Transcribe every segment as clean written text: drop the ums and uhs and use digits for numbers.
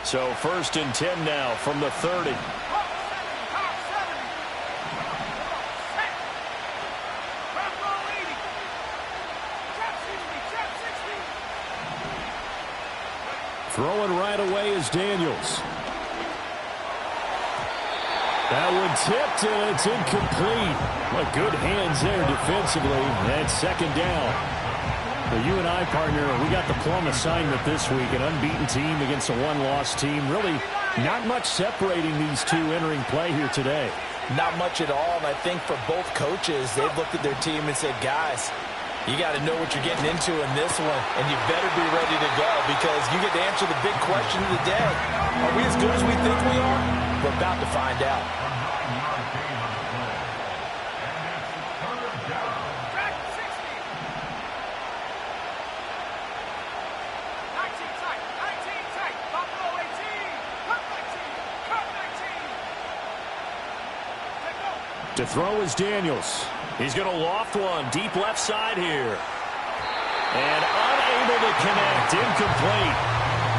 So 1st and 10 now from the 30. Throwing right away is Daniels. That one tipped, and it's incomplete. Well, good hands there defensively. And 2nd down. Well, you and I, partner, we got the plum assignment this week. An unbeaten team against a one-loss team. Really not much separating these two entering play here today. Not much at all, and I think for both coaches, they've looked at their team and said, guys, you got to know what you're getting into in this one, and you better be ready to go because you get to answer the big question of the day. Are we as good as we think we are? We're about to find out. To throw is Daniels. He's going to loft one deep left side here. And unable to connect. Incomplete.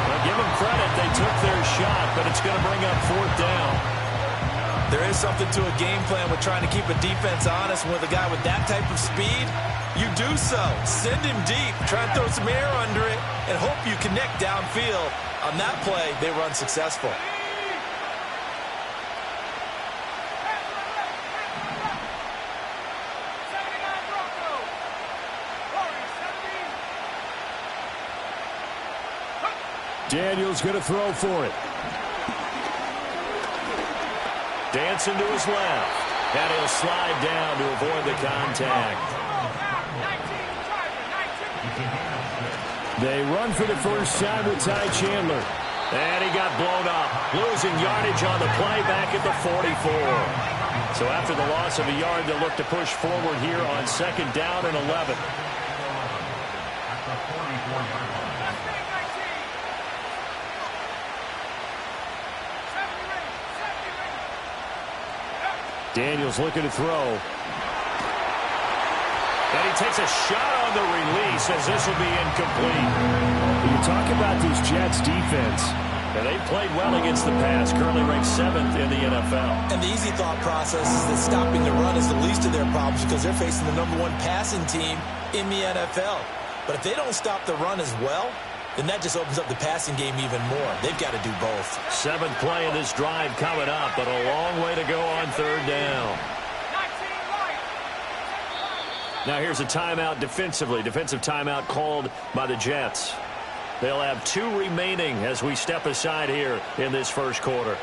Well, give them credit. They took their shot, but it's going to bring up 4th down. There is something to a game plan with trying to keep a defense honest. With a guy with that type of speed, you do so. Send him deep. Try and throw some air under it and hope you connect downfield. On that play, they run successful. Daniels going to throw for it. Dancing to his left. And he'll slide down to avoid the contact. They run for the first time with Ty Chandler. And he got blown up. Losing yardage on the play back at the 44. So after the loss of a yard, they'll look to push forward here on 2nd down and 11. Daniels looking to throw. And he takes a shot on the release as this will be incomplete. You talk about this Jets defense. And they've played well against the pass, currently ranked 7th in the NFL. And the easy thought process is that stopping the run is the least of their problems because they're facing the #1 passing team in the NFL. But if they don't stop the run as well, then that just opens up the passing game even more. They've got to do both. 7th play of this drive coming up, but a long way to go on 3rd down. Now here's a timeout defensively. Defensive timeout called by the Jets. They'll have 2 remaining as we step aside here in this first quarter.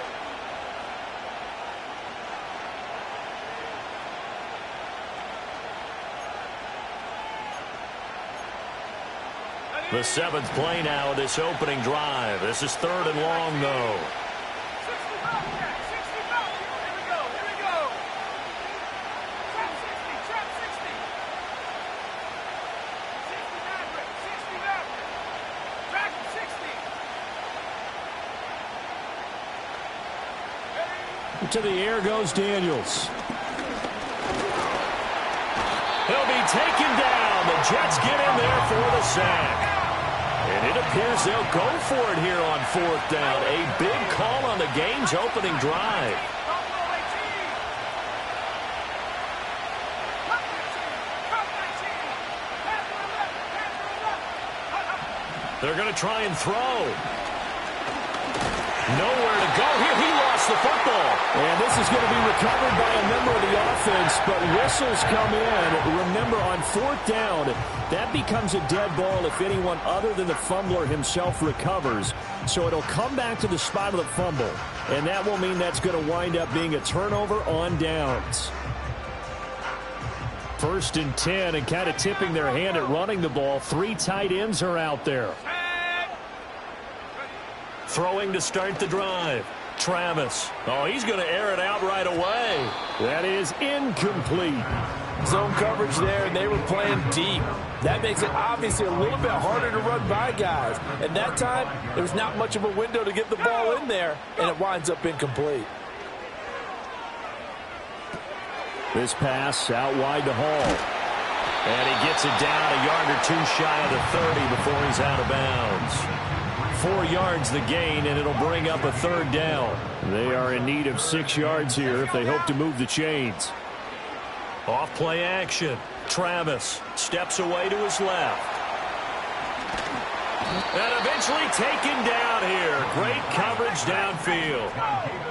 The 7th play now of this opening drive. This is 3rd and long, though. To the air goes Daniels. He'll be taken down. The Jets get in there for the sack. And it appears they'll go for it here on 4th down. A big call on the game's opening drive. They're going to try and throw. Nowhere to go here. He lost the football. And this is going to be recovered by a member of the offense, but whistles come in. Remember, on 4th down, that becomes a dead ball if anyone other than the fumbler himself recovers. So it'll come back to the spot of the fumble, and that will mean that's going to wind up being a turnover on downs. 1st and 10, and kind of tipping their hand at running the ball. 3 tight ends are out there. Throwing to start the drive. Travis. Oh, he's going to air it out right away. That is incomplete. Zone coverage there, and they were playing deep. That makes it obviously a little bit harder to run by guys. And that time, there was not much of a window to get the ball in there, and it winds up incomplete. This pass out wide to Hall. And he gets it down a yard or 2 shy of the 30 before he's out of bounds. 4 yards the gain, and it'll bring up a 3rd down. They are in need of 6 yards here if they hope to move the chains. Off play action. Travis steps away to his left. And eventually taken down here. Great coverage downfield.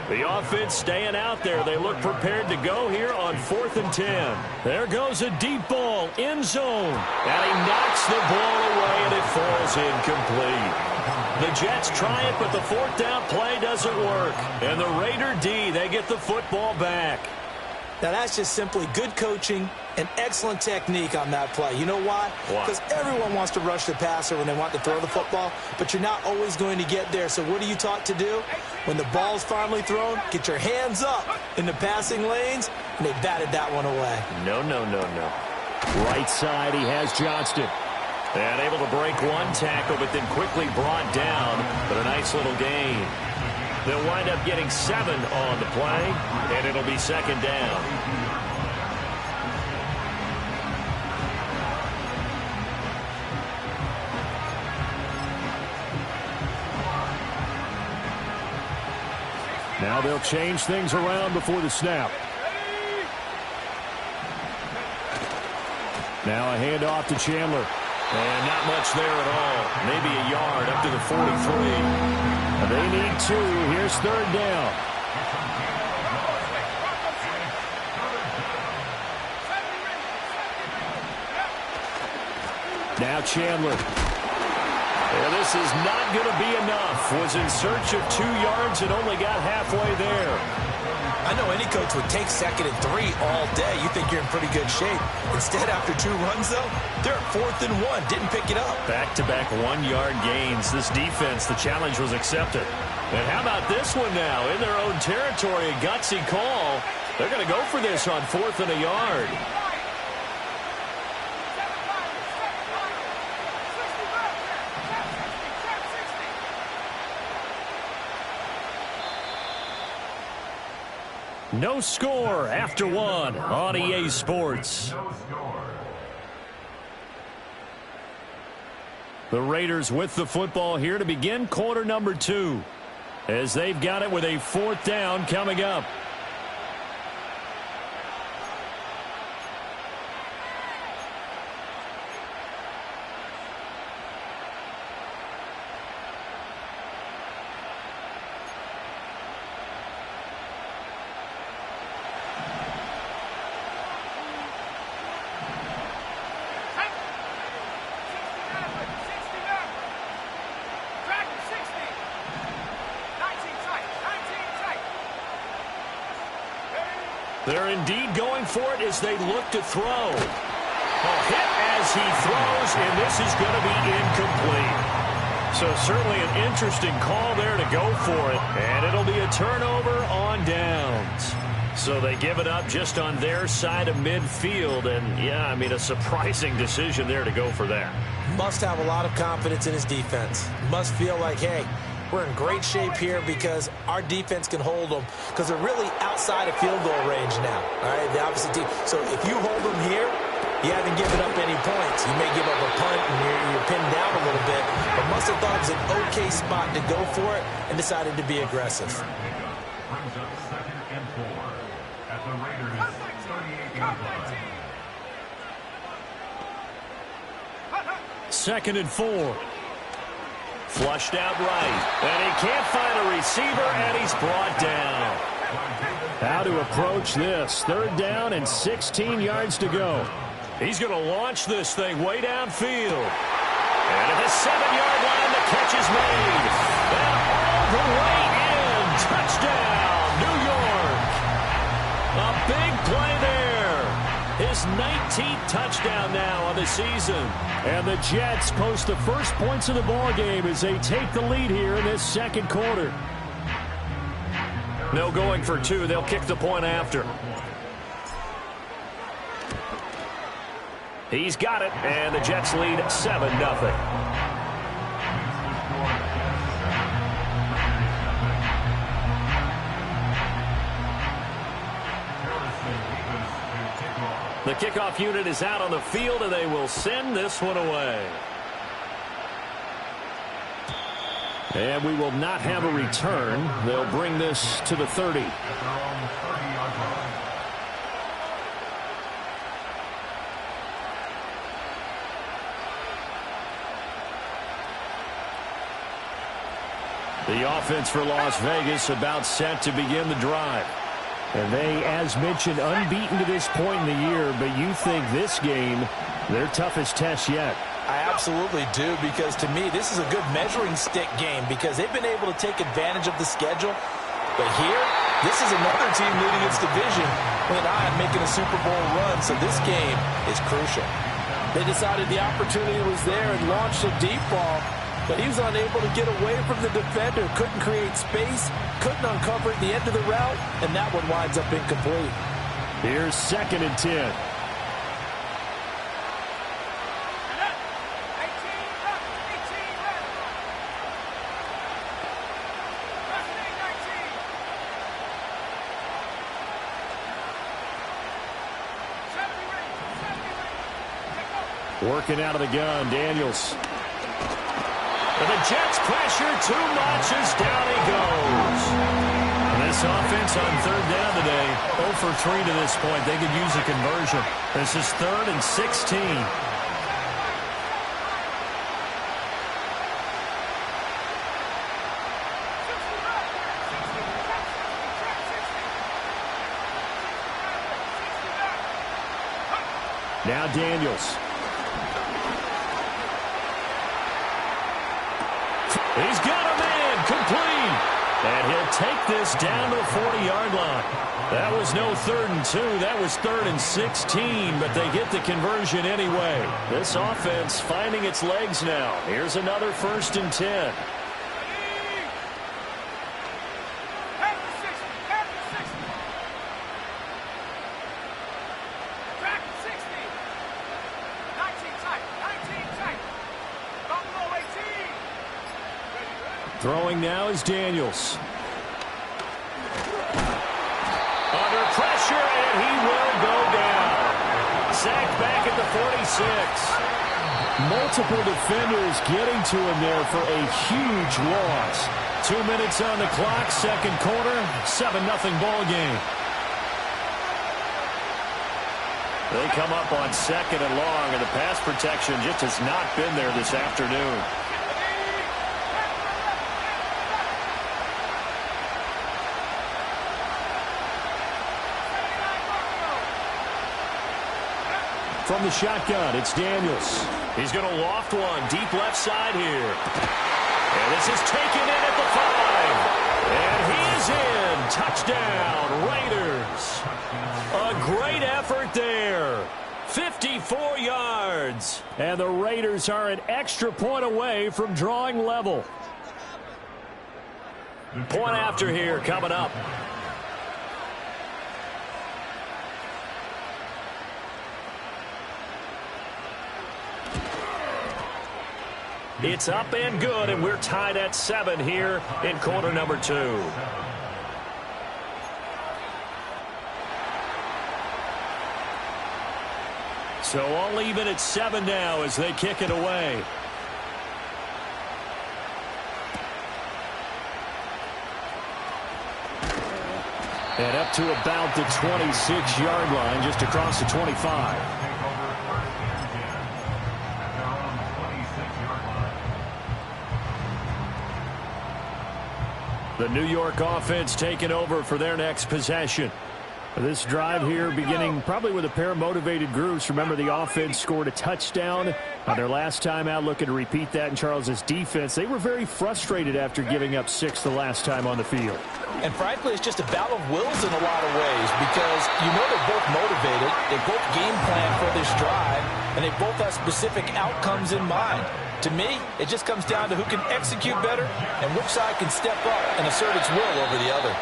The offense staying out there. They look prepared to go here on 4th and 10. There goes a deep ball, end zone. And he knocks the ball away, and it falls incomplete. The Jets try it, but the 4th down play doesn't work. And the Raider D, they get the football back. Now, that's just simply good coaching and excellent technique on that play. You know why? Because everyone wants to rush the passer when they want to throw the football, but you're not always going to get there. So what are you taught to do? When the ball's finally thrown, get your hands up in the passing lanes, and they batted that one away. No. Right side, he has Johnston. And able to break one tackle, but then quickly brought down. But a nice little gain. They'll wind up getting 7 on the play, and it'll be 2nd down. Now they'll change things around before the snap. Now a handoff to Chandler. And not much there at all. Maybe a yard up to the 43. They need 2. Here's 3rd down. Now Chandler. And this is not going to be enough. Was in search of 2 yards and only got halfway there. I know any coach would take 2nd and 3 all day. You think you're in pretty good shape. Instead, after 2 runs, though, they're at 4th and 1. Didn't pick it up. Back-to-back 1-yard gains. This defense, the challenge was accepted. And how about this one now? In their own territory, a gutsy call. They're going to go for this on 4th and a yard. No score after 1 on EA Sports. The Raiders with the football here to begin quarter number 2. As they've got it with a 4th down coming up. They're indeed going for it as they look to throw. A hit as he throws, and this is going to be incomplete. So certainly an interesting call there to go for it, and it'll be a turnover on downs. So they give it up just on their side of midfield, and yeah, I mean a surprising decision there to go for that. Must have a lot of confidence in his defense. Must feel like, hey, we're in great shape here because our defense can hold them because they're really outside of field goal range now. All right, the opposite team. So if you hold them here, you haven't given up any points. You may give up a punt and you're pinned down a little bit, but must have thought it was an okay spot to go for it and decided to be aggressive. Brings up 2nd and 4 at the Raiders' 38-yard line. 2nd and 4. Flushed out right. And he can't find a receiver, and he's brought down. How to approach this. 3rd down and 16 yards to go. He's going to launch this thing way downfield. And at the 7-yard line, the catch is made. And all the way in. Touchdown, New York. A big play there. His 19th touchdown now on the season. And the Jets post the first points of the ball game as they take the lead here in this 2nd quarter. No going for 2. They'll kick the point after. He's got it, and the Jets lead 7-0. The kickoff unit is out on the field, and they will send this one away. And we will not have a return. They'll bring this to the 30. At their own 30-yard line. The offense for Las Vegas about set to begin the drive. And they, as mentioned, unbeaten to this point in the year, but you think this game, their toughest test yet. I absolutely do, because to me, this is a good measuring stick game because they've been able to take advantage of the schedule. But here, this is another team leading its division with an eye on making a Super Bowl run, so this game is crucial. They decided the opportunity was there and launched a deep ball, but he was unable to get away from the defender, couldn't create space, couldn't uncover at the end of the route, and that one winds up incomplete. Here's 2nd and 10. Working out of the gun, Daniels. And the Jets pressure too much as down he goes. And this offense on 3rd down today, 0 for 3 to this point. They could use a conversion. This is 3rd and 16. Now Daniels. He's got a man complete. And he'll take this down to the 40-yard line. That was no 3rd and 2. That was 3rd and 16, but they get the conversion anyway. This offense finding its legs now. Here's another 1st and 10. Throwing now is Daniels. Under pressure, and he will go down. Sacked back at the 46. Multiple defenders getting to him there for a huge loss. 2 minutes on the clock, 2nd quarter, 7-0 ball game. They come up on 2nd and long, and the pass protection just has not been there this afternoon. From the shotgun, it's Daniels. He's going to loft one deep left side here. And this is taken in at the 5. And he is in. Touchdown, Raiders. A great effort there. 54 yards. And the Raiders are an extra point away from drawing level. Point after here coming up. It's up and good, and we're tied at 7 here in quarter number 2. So all even at 7 now as they kick it away. And up to about the 26-yard line, just across the 25. The New York offense taking over for their next possession. This drive here beginning probably with a pair of motivated groups. Remember, the offense scored a touchdown on their last time out, looking to repeat that in Charles's defense. They were very frustrated after giving up 6 the last time on the field. And frankly, it's just a battle of wills in a lot of ways because you know they're both motivated, they both game plan for this drive, and they both have specific outcomes in mind. To me, it just comes down to who can execute better and which side can step up and assert its will over the other.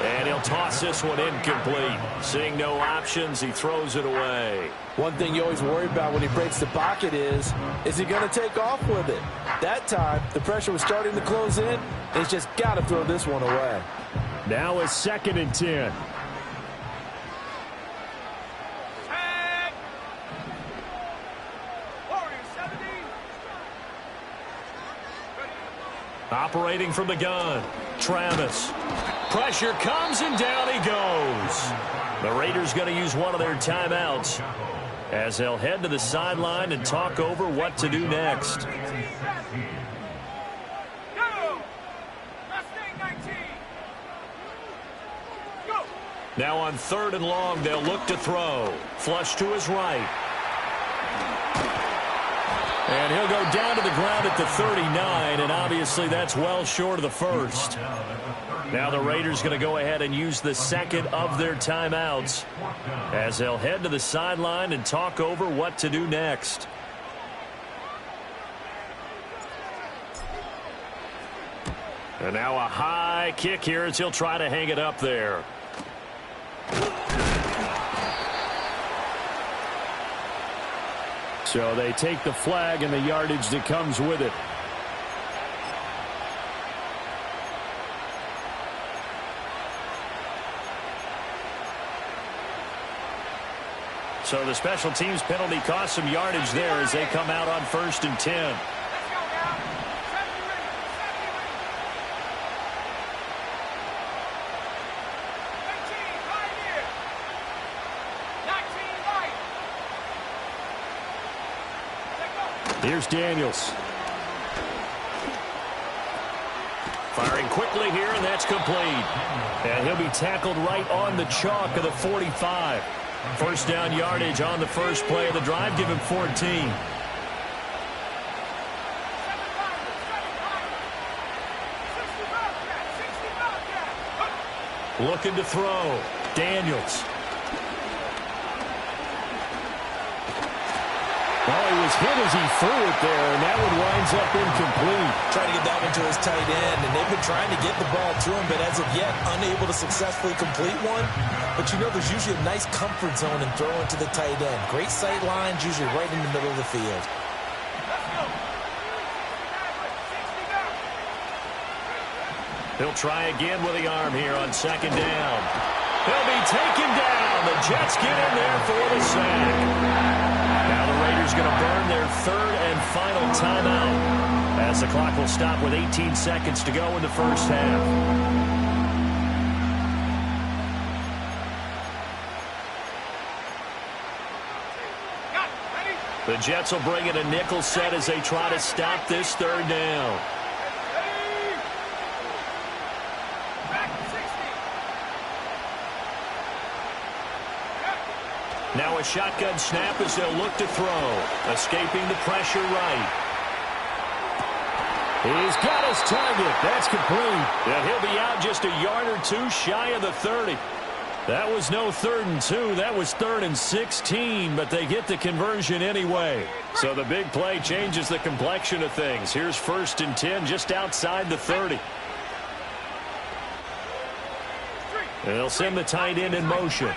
And he'll toss this one incomplete. Seeing no options, he throws it away. One thing you always worry about when he breaks the pocket is he going to take off with it? That time, the pressure was starting to close in. He's just got to throw this one away. Now a 2nd and 10. Operating from the gun, Travis. Pressure comes and down he goes. The Raiders going to use one of their timeouts as they'll head to the sideline and talk over what to do next. Now on 3rd and long, they'll look to throw. Flush to his right. And he'll go down to the ground at the 39, and obviously that's well short of the first. Now the Raiders going to go ahead and use the second of their timeouts as they'll head to the sideline and talk over what to do next. And now a high kick here as he'll try to hang it up there. So they take the flag and the yardage that comes with it. So the special teams penalty cost some yardage there as they come out on 1st and 10. Here's Daniels. Firing quickly here, and that's complete. And he'll be tackled right on the chalk of the 45. First down yardage on the first play of the drive. Give him 14. Looking to throw. Daniels. Well, he was hit as he threw it there, and that one winds up incomplete. Trying to get that one to his tight end, and they've been trying to get the ball to him, but as of yet, unable to successfully complete one. But you know there's usually a nice comfort zone in throwing to the tight end. Great sight lines, usually right in the middle of the field. He'll try again with the arm here on 2nd down. He'll be taken down. The Jets get in there for the sack. Now the Raiders going to burn their 3rd and final timeout as the clock will stop with 18 seconds to go in the first half. The Jets will bring in a nickel set as they try to stop this 3rd down. Now a shotgun snap as they'll look to throw. Escaping the pressure right. He's got his target. That's complete. And he'll be out just a yard or two shy of the 30. That was no 3rd and 2. That was 3rd and 16, but they get the conversion anyway. So the big play changes the complexion of things. Here's 1st and 10 just outside the 30. And they'll send the tight end in motion.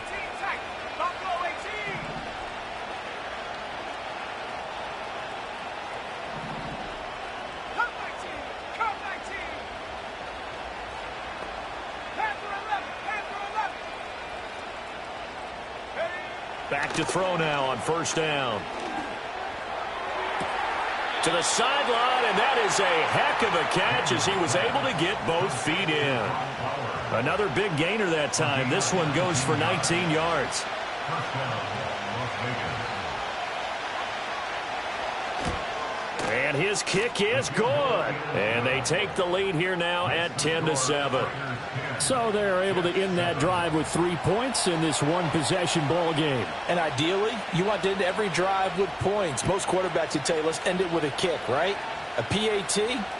Back to throw now on 1st down. To the sideline, and that is a heck of a catch as he was able to get both feet in. Another big gainer that time. This one goes for 19 yards. And his kick is good. And they take the lead here now at 10-7. So they're able to end that drive with 3 points in this one-possession ball game. And ideally, you want to end every drive with points. Most quarterbacks would tell you, let's end it with a kick, right? A PAT,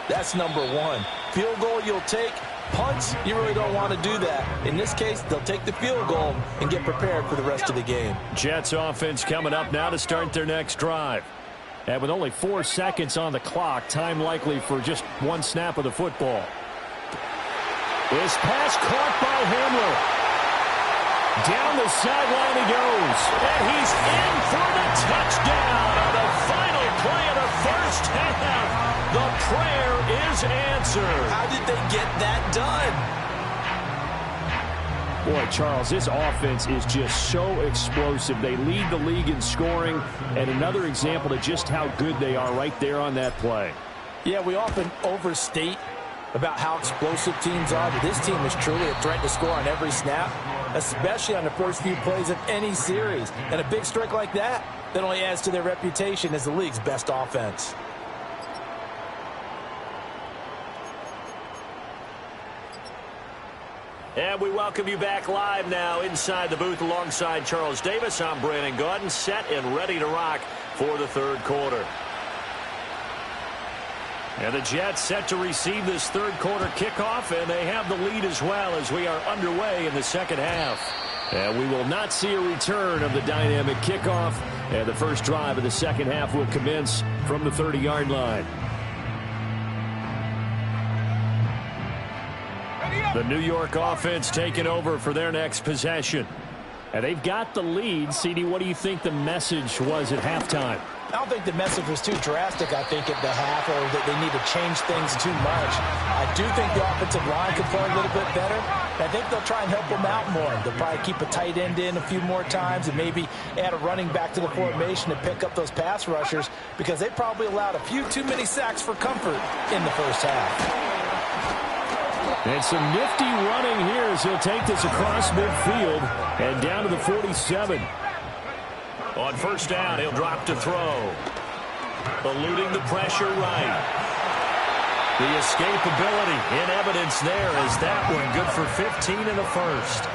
that's number 1. Field goal you'll take. Punts, you really don't want to do that. In this case, they'll take the field goal and get prepared for the rest of the game. Jets offense coming up now to start their next drive. And with only 4 seconds on the clock, time likely for just one snap of the football. This pass caught by Hamler. Down the sideline he goes. And he's in for the touchdown on the final play of the first half. The prayer is answered. How did they get that done? Boy, Charles, this offense is just so explosive. They lead the league in scoring, and another example of just how good they are right there on that play. Yeah, we often overstate about how explosive teams are, but this team is truly a threat to score on every snap, especially on the first few plays of any series. And a big strike like that only adds to their reputation as the league's best offense. And we welcome you back live now inside the booth alongside Charles Davis. I'm Brandon Gaudin, set and ready to rock for the third quarter. And the Jets set to receive this third quarter kickoff, and they have the lead as well as we are underway in the second half. And we will not see a return of the dynamic kickoff, and the first drive of the second half will commence from the 30-yard line. The New York offense taking over for their next possession. And they've got the lead. CD, what do you think the message was at halftime? I don't think the message was too drastic, I think, at the half, or that they need to change things too much. I do think the offensive line could play a little bit better. I think they'll try and help them out more. They'll probably keep a tight end in a few more times and maybe add a running back to the formation to pick up those pass rushers, because they probably allowed a few too many sacks for comfort in the first half. And some nifty running here as he'll take this across midfield and down to the 47. On first down, he'll drop to throw. Eluding the pressure right. The escapability in evidence there as that one good for 15 in the first.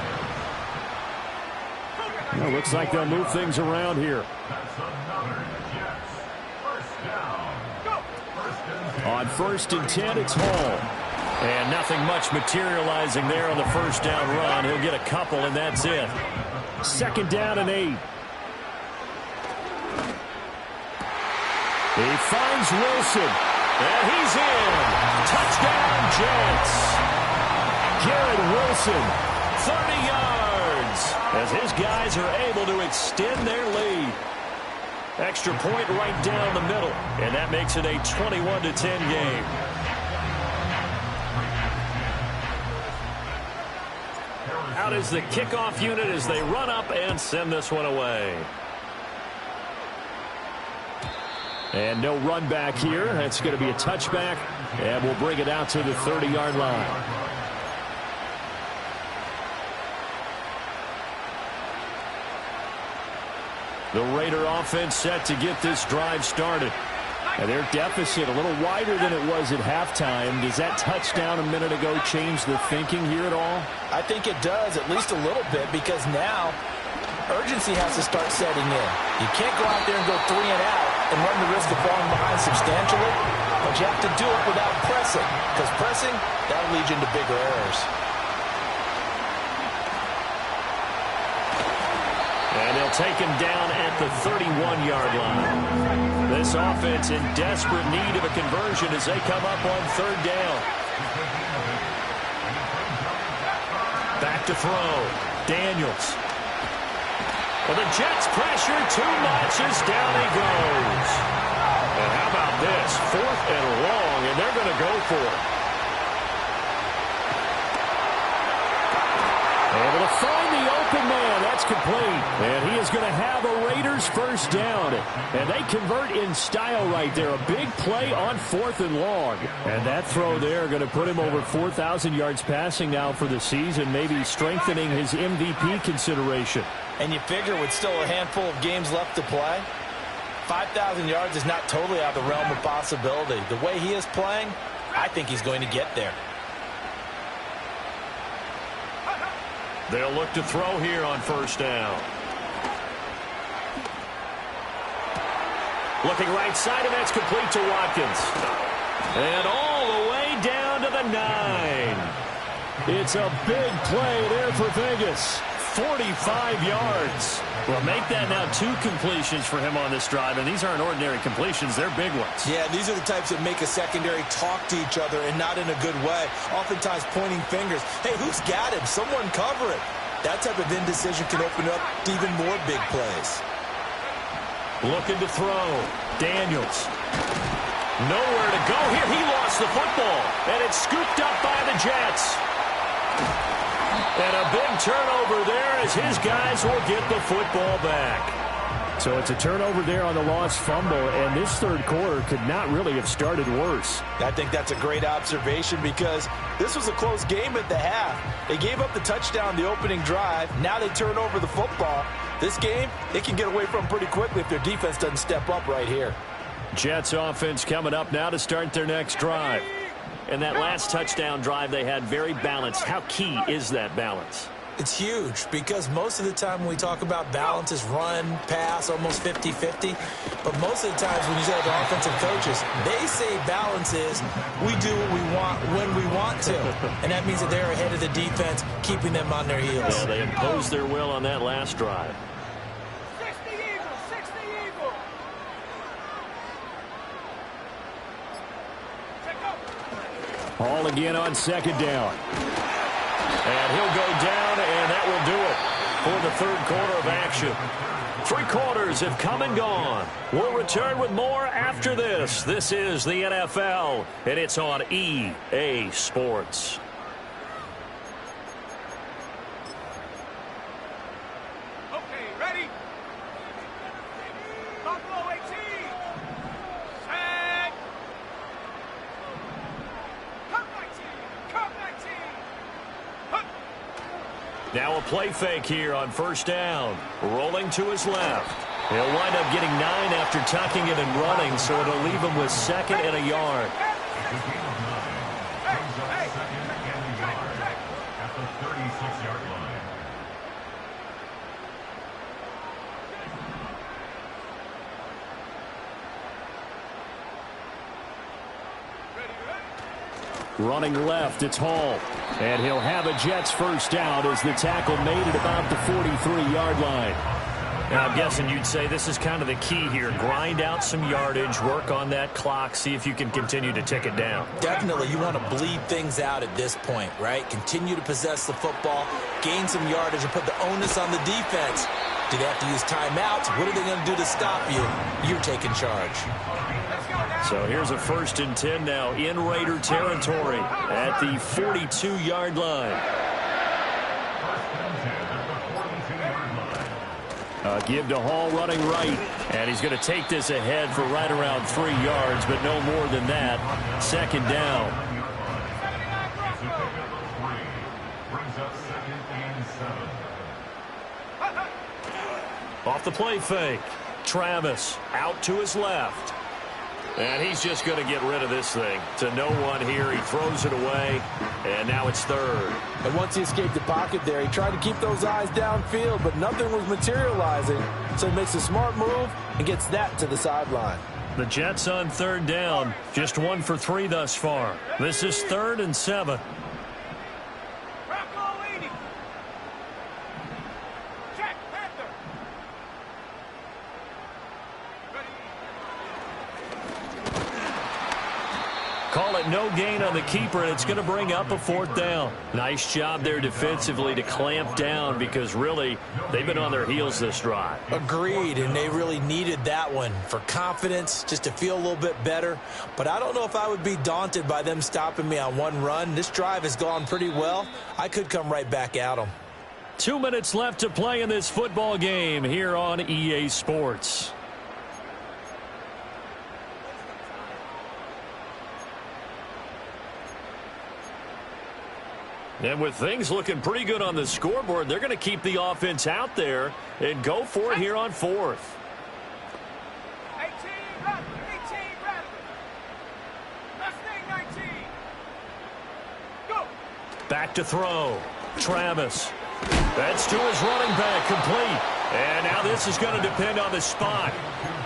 Well, looks like they'll move things around here. On first and 10, it's Hall. And nothing much materializing there on the first down run. He'll get a couple, and that's it. Second down and 8. He finds Wilson, and he's in. Touchdown, Jets. Garrett Wilson, 30 yards, as his guys are able to extend their lead. Extra point right down the middle, and that makes it a 21-10 game. Out is the kickoff unit as they run up and send this one away. And no run back here. That's going to be a touchback, and we'll bring it out to the 30-yard line. The Raider offense set to get this drive started. And their deficit a little wider than it was at halftime. Does that touchdown a minute ago change the thinking here at all? I think it does, at least a little bit, because now urgency has to start setting in. You can't go out there and go 3 and out and run the risk of falling behind substantially, but you have to do it without pressing, because pressing, that'll lead you into bigger errors. And they'll take him down at the 31-yard line. This offense in desperate need of a conversion as they come up on third down. Back to throw. Daniels. Well, the Jets pressure too much as down he goes. And how about this? 4th and long, and they're going to go for it. Able to find the open man. That's complete. And he is going to have a Raiders first down. And they convert in style right there. A big play on 4th and long. And that throw there going to put him over 4,000 yards passing now for the season, maybe strengthening his MVP consideration. And you figure with still a handful of games left to play, 5,000 yards is not totally out of the realm of possibility. The way he is playing, I think he's going to get there. They'll look to throw here on first down. Looking right side, and that's complete to Watkins. And all the way down to the 9. It's a big play there for Vegas. 45 yards. Well, make that now 2 completions for him on this drive, and these aren't ordinary completions. They're big ones. Yeah, these are the types that make a secondary talk to each other, and not in a good way. Oftentimes pointing fingers. Hey, who's got him? Someone cover it. That type of indecision can open up to even more big plays. Looking to throw. Daniels. Nowhere to go here. He lost the football, and it's scooped up by the Jets. And a big turnover there as his guys will get the football back. So it's a turnover there on the lost fumble, and this third quarter could not really have started worse. I think that's a great observation because this was a close game at the half. They gave up the touchdown the opening drive. Now they turn over the football. This game, they can get away from pretty quickly if their defense doesn't step up right here. Jets offense coming up now to start their next drive. And that last touchdown drive they had very balanced. How key is that balance? It's huge because most of the time when we talk about balance is run, pass, almost 50-50. But most of the times when you say the offensive coaches, they say balance is we do what we want when we want to. And that means that they're ahead of the defense, keeping them on their heels. Yeah, they imposed their will on that last drive. 60 Eagles, 60 Eagles. Hall again on second down. And he'll go down, and that will do it for the third quarter of action. 3 quarters have come and gone. We'll return with more after this. This is the NFL, and it's on EA Sports. Okay, ready? Buffalo 18. Set. Come 19. Come 19. Now a play fake here on first down. Rolling to his left. He'll wind up getting 9 after tucking it and running, so it'll leave him with 2nd and a yard. At the 36-yard line. Running left, it's Hall. And he'll have a Jets first down as the tackle made it about the 43-yard line. Now, I'm guessing you'd say this is kind of the key here. Grind out some yardage, work on that clock, see if you can continue to tick it down. Definitely, you want to bleed things out at this point, right? Continue to possess the football, gain some yardage, and put the onus on the defense. Do they have to use timeouts? What are they going to do to stop you? You're taking charge. So here's a 1st and 10 now in Raider territory at the 42-yard line. Give to Hall running right, and he's going to take this ahead for right around 3 yards, but no more than that. 2nd down. Brings up 2nd and 7. Off the play fake. Travis out to his left. And he's just going to get rid of this thing. To no one here. He throws it away, and now it's 3rd. And once he escaped the pocket there, he tried to keep those eyes downfield, but nothing was materializing. So he makes a smart move and gets that to the sideline. The Jets on 3rd down. Just 1 for 3 thus far. This is 3rd and 7. Bravo 80. Check, Panther. Ready. Call it no gain on the keeper, and it's going to bring up a 4th down. Nice job there defensively to clamp down because really they've been on their heels this drive. Agreed, and they really needed that one for confidence, just to feel a little bit better. But I don't know if I would be daunted by them stopping me on one run. This drive has gone pretty well. I could come right back at them. 2 minutes left to play in this football game here on EA Sports. And with things looking pretty good on the scoreboard, they're going to keep the offense out there and go for it here on 4th. 18, Bradley. 18, Bradley. Last thing, 19. Go. Back to throw. Travis. That's to his running back, complete. And now this is going to depend on the spot.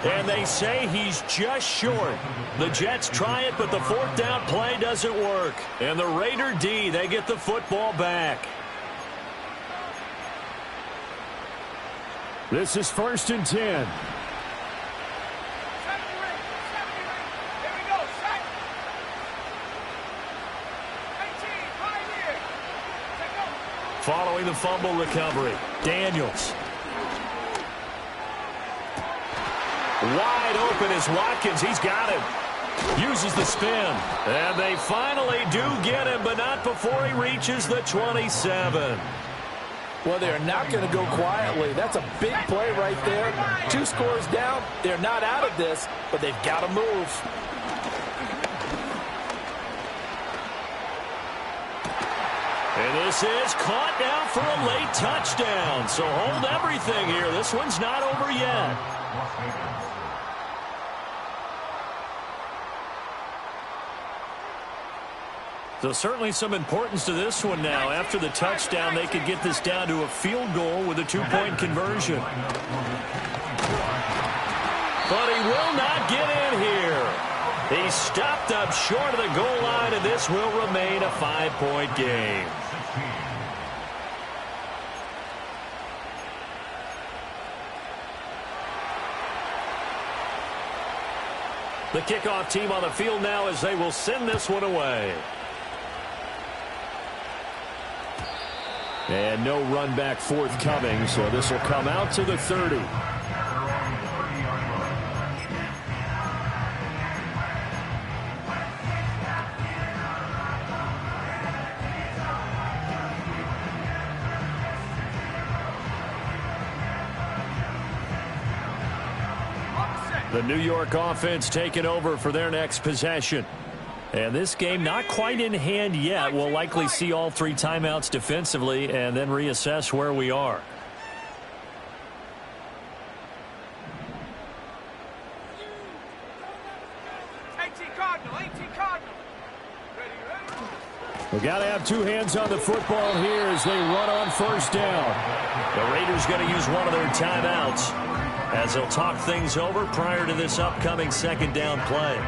And they say he's just short. The Jets try it, but the 4th down play doesn't work. And the Raider D, they get the football back. This is 1st and 10. 70 ring. 70 ring. Here we go. Set. 18, Pioneer. Take over. Following the fumble recovery, Daniels. Wide open is Watkins. He's got him. Uses the spin. And they finally do get him, but not before he reaches the 27. Well, they're not going to go quietly. That's a big play right there. 2 scores down. They're not out of this, but they've got to move. And this is caught now for a late touchdown. So hold everything here. This one's not over yet. So certainly some importance to this one now. After the touchdown, they could get this down to a field goal with a 2-point conversion. But he will not get in here. He's stopped up short of the goal line, and this will remain a 5-point game. The kickoff team on the field now as they will send this one away. And no run back forthcoming, so this will come out to the 30. The New York offense taking over for their next possession. And this game not quite in hand yet. We'll likely see all 3 timeouts defensively and then reassess where we are. We've got to have 2 hands on the football here as they run on first down. The Raiders going to use one of their timeouts as they'll talk things over prior to this upcoming second down play.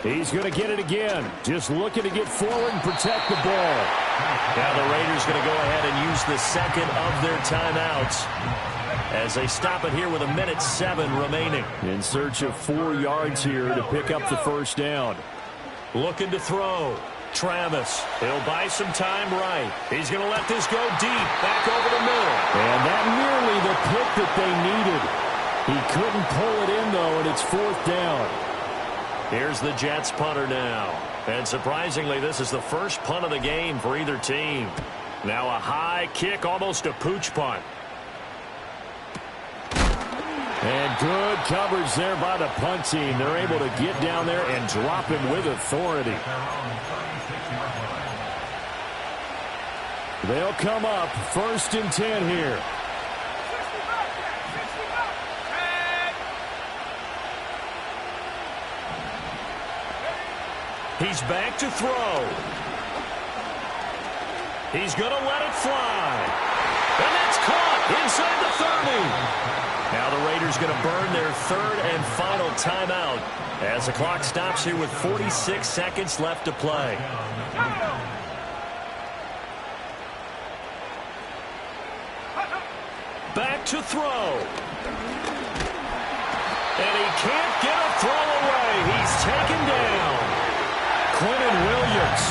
He's going to get it again. Just looking to get forward and protect the ball. Now the Raiders going to go ahead and use the second of their timeouts as they stop it here with 1:07 remaining. In search of 4 yards here to pick up the first down. Looking to throw. Travis. He'll buy some time right. He's going to let this go deep. Back over the middle. And that nearly the pick that they needed. He couldn't pull it in, though, and it's 4th down. Here's the Jets punter now. And surprisingly, this is the first punt of the game for either team. Now a high kick, almost a pooch punt. And good coverage there by the punt team. They're able to get down there and drop him with authority. They'll come up 1st and 10 here. He's back to throw. He's going to let it fly. And that's caught inside the 30. Now the Raiders going to burn their 3rd and final timeout as the clock stops here with 46 seconds left to play. Back to throw. And he can't get a throw away. He's taken down. Quentin Williams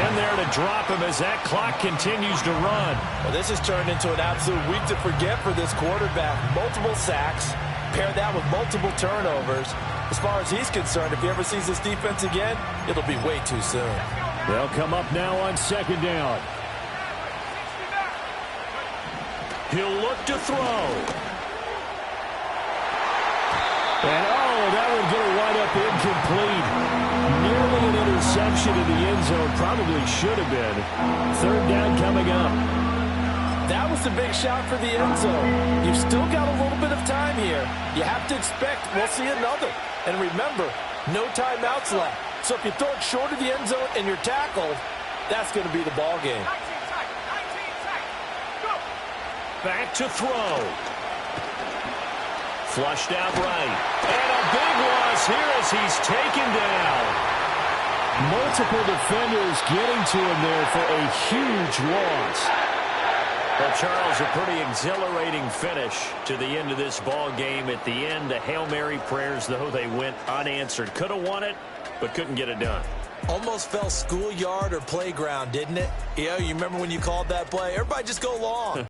in there to drop him as that clock continues to run. Well, this has turned into an absolute week to forget for this quarterback. Multiple sacks, pair that with multiple turnovers. As far as he's concerned, if he ever sees this defense again, it'll be way too soon. They'll come up now on 2nd down. He'll look to throw. And, that one's going to wind up incomplete. Nearly an interception in the end zone. Probably should have been. 3rd down coming up. That was a big shot for the end zone. You've still got a little bit of time here. You have to expect we'll see another. And remember, no timeouts left. So if you throw it short of the end zone and you're tackled, that's going to be the ball game. Back to throw. Flushed out right. And a big loss here as he's taken down. Multiple defenders getting to him there for a huge loss. Well, Charles, a pretty exhilarating finish to the end of this ball game. At the end, the Hail Mary prayers, though, they went unanswered. Could have won it, but couldn't get it done. Almost felt schoolyard or playground, didn't it? You remember when you called that play? Everybody just go long.